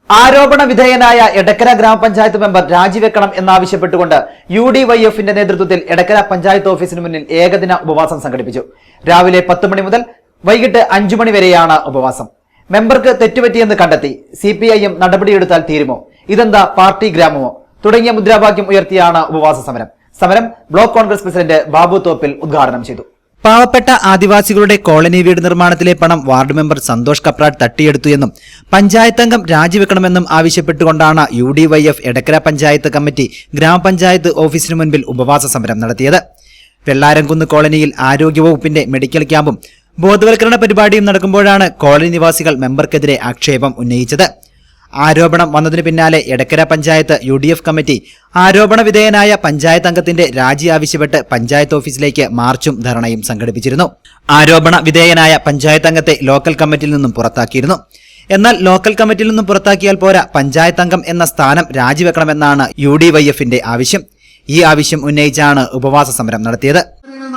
ആരോപണ വിധേയനായ എടക്കര ഗ്രാമപഞ്ചായത്ത് മെമ്പർ രാജിവെക്കണം എന്നാവശ്യപ്പെട്ടുകൊണ്ട് UDYFന്റെ നേതൃത്വത്തിൽ എടക്കര പഞ്ചായത്ത് ഓഫീസിന് മുന്നിൽ ഏകദിന ഉപവാസം സംഘടിപ്പിച്ചു. രാവിലെ 10 മണി മുതൽ വൈകിട്ട് 5 മണി വരെയാണ് ഉപവാസം. മെമ്പർക്ക് തെറ്റുപറ്റിയെന്ന് കണ്ടെത്തി CPIM നടപടിയെടുത്താൽ തീരുമോ, ഇതെന്താ പാർട്ടി ഗ്രാമമോ തുടങ്ങിയ മുദ്രാവാക്യം ഉയർത്തിയാണ് ഉപവാസ സമരം. സമരം ബ്ലോക്ക് കോൺഗ്രസ് പ്രസിഡന്റ് ബാബു തോപ്പിൽ ഉദ്ഘാടനം ചെയ്തു. പാവപ്പെട്ട ആദിവാസികളുടെ കോളനി വീട് നിർമ്മാണത്തിലെ പണം വാർഡ് മെമ്പർ സന്തോഷ് കപ്രാട് തട്ടിയെടുത്തു എന്നും പഞ്ചായത്ത് അംഗം രാജിവെക്കണമെന്നും ആവശ്യപ്പെട്ടുകൊണ്ടാണ് UDYF എടക്കര പഞ്ചായത്ത് കമ്മിറ്റി ഗ്രാമപഞ്ചായത്ത് ഓഫീസിന് മുൻപിൽ ഉപവാസ സമരം നടത്തിയത്. വെള്ളാരംകുന്ന് കോളനിയിൽ ആരോഗ്യവകുപ്പിന്റെ മെഡിക്കൽ ക്യാമ്പും ബോധവൽക്കരണ പരിപാടിയും നടക്കുമ്പോഴാണ് കോളനി നിവാസികൾ മെമ്പർക്കെതിരെ ആക്ഷേപം ഉന്നയിച്ചത്. ആരോപണം വന്നതിനു പിന്നാലെ എടക്കര പഞ്ചായത്ത് UDF കമ്മിറ്റി ആരോപണ വിധേയനായ പഞ്ചായത്ത് അംഗത്തിന്റെ രാജി ആവശ്യപ്പെട്ട് പഞ്ചായത്ത് ഓഫീസിലേക്ക് മാർച്ചും ധർണയും സംഘടിപ്പിച്ചിരുന്നു. ആരോപണ വിധേയനായ പഞ്ചായത്ത് അംഗത്തെ ലോക്കൽ കമ്മിറ്റിയിൽ നിന്നും പുറത്താക്കിയിരുന്നു. എന്നാൽ ലോക്കൽ കമ്മിറ്റിയിൽ നിന്നും പുറത്താക്കിയാൽ പോരാ, പഞ്ചായത്ത് അംഗം എന്ന സ്ഥാനം രാജിവെക്കണമെന്നാണ് UDYFന്റെ ആവശ്യം. ഈ ആവശ്യം ഉന്നയിച്ചാണ് ഉപവാസ സമരം നടത്തിയത്.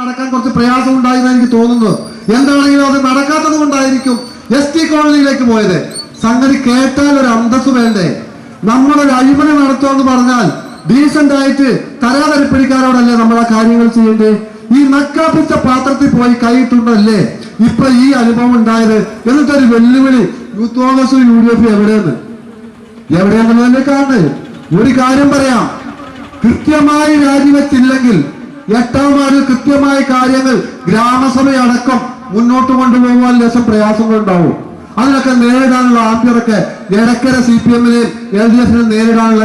നടക്കാൻ കുറച്ച് പ്രയാസം ഉണ്ടായെന്ന് എനിക്ക് തോന്നുന്നു. എന്താണെങ്കിലും അത് നടക്കാത്തത് കൊണ്ടായിരിക്കും ST കോളനിയിലേക്ക് പോയത്. സംഗതി കേട്ടാൽ ഒരു അന്തസ് വേണ്ടേ? നമ്മളൊരു അഴിമതി നടത്തുമെന്ന് പറഞ്ഞാൽ ഡീസന്റ് ആയിട്ട് തരാതരപ്പിടിക്കാരോടല്ലേ നമ്മൾ ആ കാര്യങ്ങൾ ചെയ്യേണ്ടേ? ഈ നക്കാപ്പിച്ച പാത്രത്തിൽ പോയി കൈയിട്ടുണ്ടല്ലേ ഇപ്പൊ ഈ അനുഭവം ഉണ്ടായത്. എന്നിട്ടൊരു വെല്ലുവിളി യൂത്ത് കോൺഗ്രസ് UDF എവിടെയാണെന്ന് കാണുന്നത്. ഒരു കാര്യം പറയാം, കൃത്യമായി രാജിവെച്ചില്ലെങ്കിൽ 8ാം വാർഡിൽ കൃത്യമായ കാര്യങ്ങൾ ഗ്രാമസഭയടക്കം മുന്നോട്ട് കൊണ്ടുപോകാൻ ലേശം പ്രയാസങ്ങളുണ്ടാവും. അതിനൊക്കെ നേരിടാനുള്ള ആംബിയറൊക്കെ എടക്കര CPMനെയും LDFനെയും നേരിടാനുള്ള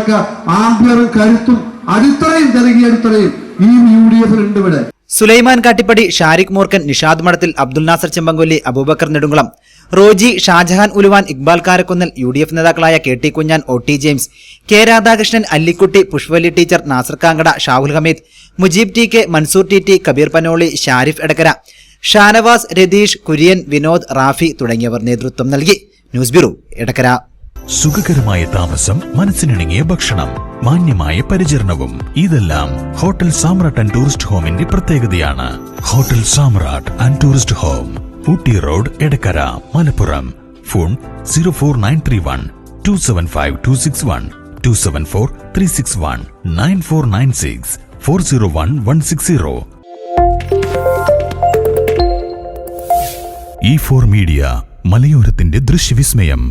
ആംബിയറും കരുത്തും അടിത്തറയും ജനകീയ അടിത്തറയും ഈ UDFനുണ്ട്. ഇവിടെ സുലൈമാൻ കാട്ടിപ്പടി, ഷാരിഖ് മൂർക്കൻ, നിഷാദ് മഠത്തിൽ, അബ്ദുൽ നാസർ ചെമ്പങ്കൊല്ലി, അബൂബക്കർ നെടുങ്കുളം, റോജി, ഷാജഹാൻ ഉലുവാൻ, ഇക്ബാൽ കാരക്കുന്നിൽ, UDF നേതാക്കളായ KT Kunjan, OT James, K Radhakrishnan, Allikutty, Pushpavalli teacher, Nasar Kankada, Shahul Hameed, Mujeeb TK, Mansoor TT, Kabeer Panoli, Sharif Edakkara, Shanavas, Ratheesh, Kurian, Vinod, Rafi തുടങ്ങിയവർ നേതൃത്വം നൽകി. News bureau, Edakkara. സുഖകരമായ താമസം, മനസ്സിനിണങ്ങിയ ഭക്ഷണം, മാന്യമായ പരിചരണവും ഇതെല്ലാം ഹോട്ടൽ സാമ്രാട്ട് ആൻഡ് ടൂറിസ്റ്റ് ഹോമിന്റെ പ്രത്യേകതയാണ്. Hotel Samrat and tourist home, Ooty road, Edakkara, Malappuram. Phone 04931 275 261 274 361 9496 401 160. E4 media, മലയോരത്തിന്റെ ദൃശ്യവിസ്മയം.